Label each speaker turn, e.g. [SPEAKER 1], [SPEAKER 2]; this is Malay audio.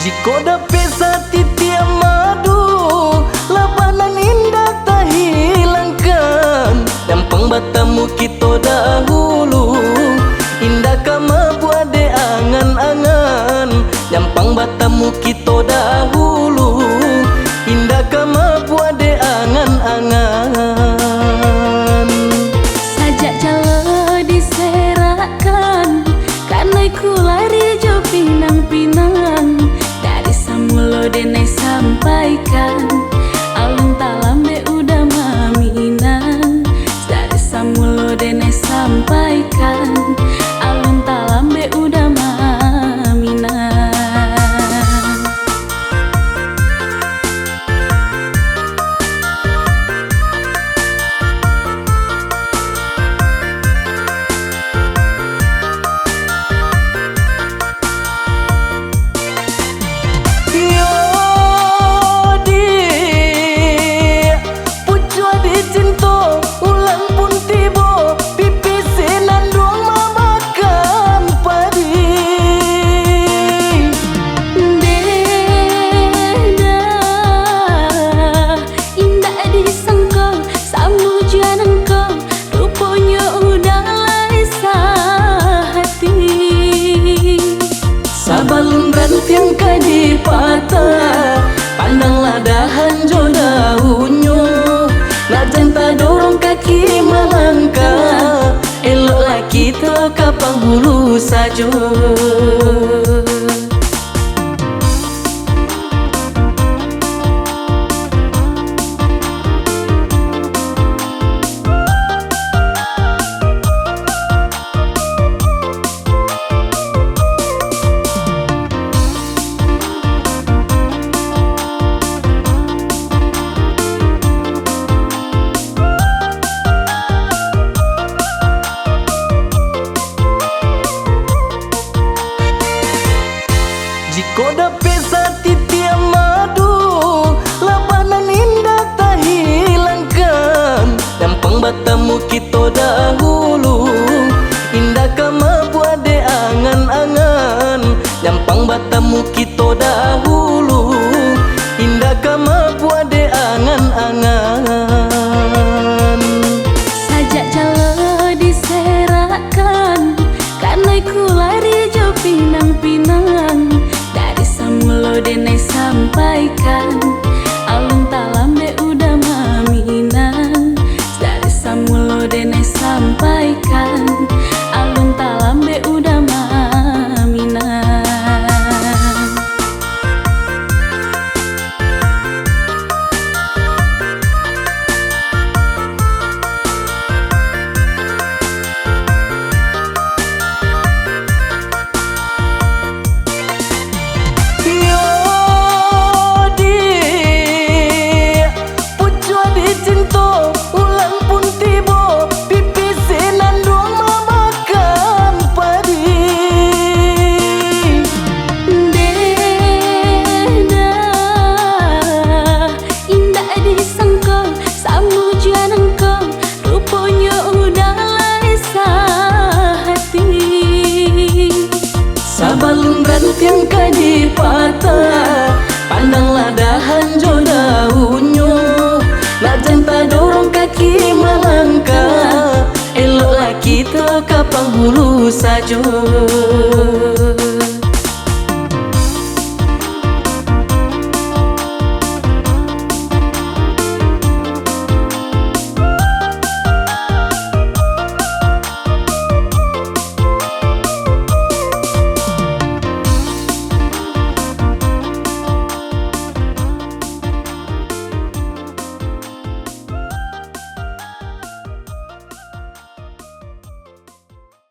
[SPEAKER 1] Jika dapat satiti madu, labanan indah tak hilangkan. Nyampang batamu kita dahulu, indah kama buat de angan-angan. Nyampang batamu kita dahulu, indah kama buat de angan-angan.
[SPEAKER 2] Sajak jalo diserakan, karena ku lari jo pinang-pinang. Dari samulo denai sampaikan, alun talambe udah maminan. Dari samulo denai sampaikan, alun talambe udah maminan.
[SPEAKER 1] Sabalun rantiang kadi patah, pandanglah dahan jo daunnya. Nak janta dorong kaki melangkah, eloklah kita ke penghulu saja. Jika dapat satiti madu, labanan indah tak hilangkan. Nyampang batamu kita dahulu, indah kama buat de angan-angan. Nyampang batamu kita dahulu, indah kama buat de angan-angan.
[SPEAKER 2] Sajak jalo diserakan, karena ku lari jo pinang-pinang. Dari samulo denai sampaikan, alun talambe udah maminan. Dari samulo denai sampaikan, alun talambe udah maminan.
[SPEAKER 1] Sabalun rantiang kadi patah, pandanglah dahan jo daunnya. Nak janta dorong kaki melangkah, eloklah kita ke penghulu saja.